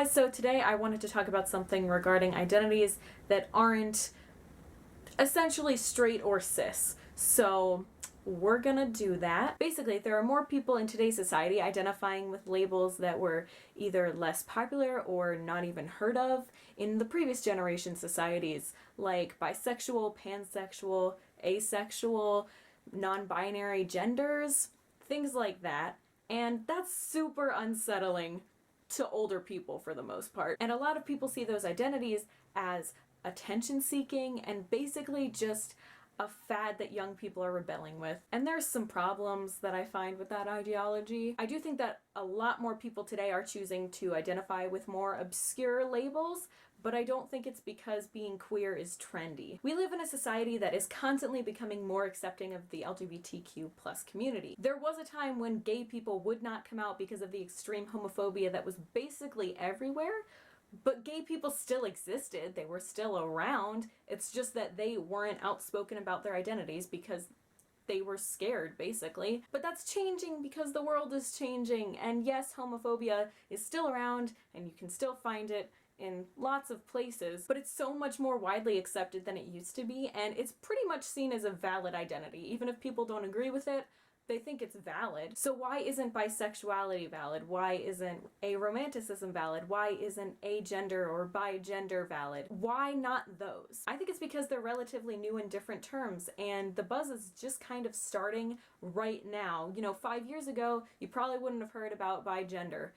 guys, so today I wanted to talk about something regarding identities that aren't essentially straight or cis. So we're gonna do that. Basically, there are more people in today's society identifying with labels that were either less popular or not even heard of in the previous generation societies, like bisexual, pansexual, asexual, non-binary genders, things like that. And that's super unsettling to older people for the most part. And a lot of people see those identities as attention seeking and basically just a fad that young people are rebelling with. And there's some problems that I find with that ideology. I do think that a lot more people today are choosing to identify with more obscure labels, but I don't think it's because being queer is trendy. We live in a society that is constantly becoming more accepting of the LGBTQ plus community. There was a time when gay people would not come out because of the extreme homophobia that was basically everywhere, but gay people still existed, they were still around. It's just that they weren't outspoken about their identities because they were scared, basically. But that's changing because the world is changing, and yes, homophobia is still around, and you can still find it in lots of places, but it's so much more widely accepted than it used to be, and it's pretty much seen as a valid identity. Even if people don't agree with it, they think it's valid. So why isn't bisexuality valid? Why isn't aromanticism valid? Why isn't agender or bigender valid? Why not those? I think it's because they're relatively new and different terms, and the buzz is just kind of starting right now. You know, 5 years ago, you probably wouldn't have heard about bigender.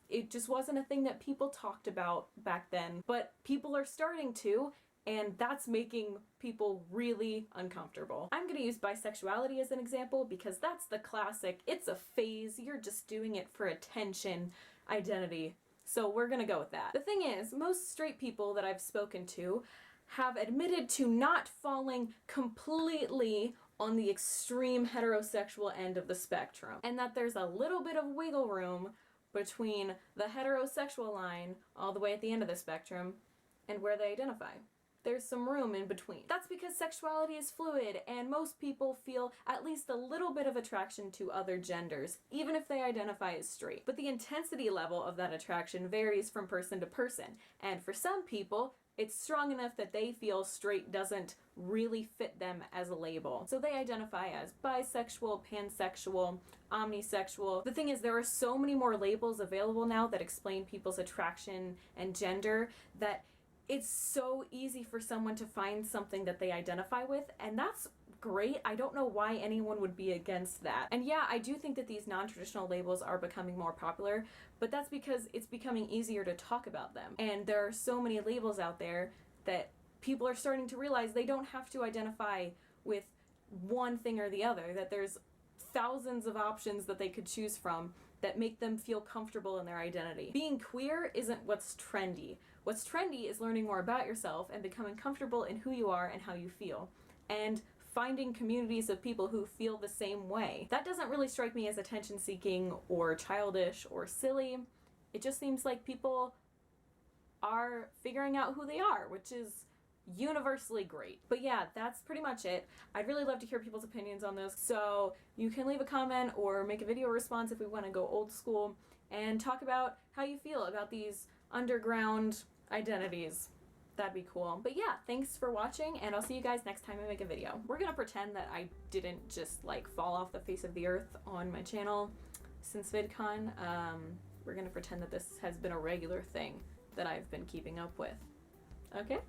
It just wasn't a thing that people talked about back then, but people are starting to, and that's making people really uncomfortable. I'm gonna use bisexuality as an example because that's the classic, it's a phase, you're just doing it for attention identity. So we're gonna go with that. The thing is, most straight people that I've spoken to have admitted to not falling completely on the extreme heterosexual end of the spectrum, and that there's a little bit of wiggle room between the heterosexual line all the way at the end of the spectrum and where they identify. There's some room in between. That's because sexuality is fluid, and most people feel at least a little bit of attraction to other genders, even if they identify as straight. But the intensity level of that attraction varies from person to person, and for some people, it's strong enough that they feel straight doesn't really fit them as a label. So they identify as bisexual, pansexual, omnisexual. The thing is, there are so many more labels available now that explain people's attraction and gender that it's so easy for someone to find something that they identify with, and that's great. I don't know why anyone would be against that. And yeah, I do think that these non-traditional labels are becoming more popular, but that's because it's becoming easier to talk about them. And there are so many labels out there that people are starting to realize they don't have to identify with one thing or the other, that there's thousands of options that they could choose from that make them feel comfortable in their identity. Being queer isn't what's trendy. What's trendy is learning more about yourself and becoming comfortable in who you are and how you feel, and finding communities of people who feel the same way. That doesn't really strike me as attention-seeking or childish or silly. It just seems like people are figuring out who they are, which is universally great. But yeah, that's pretty much it. I'd really love to hear people's opinions on this, so you can leave a comment or make a video response if we want to go old school and talk about how you feel about these underground identities. That'd be cool. But yeah, thanks for watching, and I'll see you guys next time I make a video. We're gonna pretend that I didn't just like fall off the face of the earth on my channel since VidCon. We're gonna pretend that this has been a regular thing that I've been keeping up with. Okay?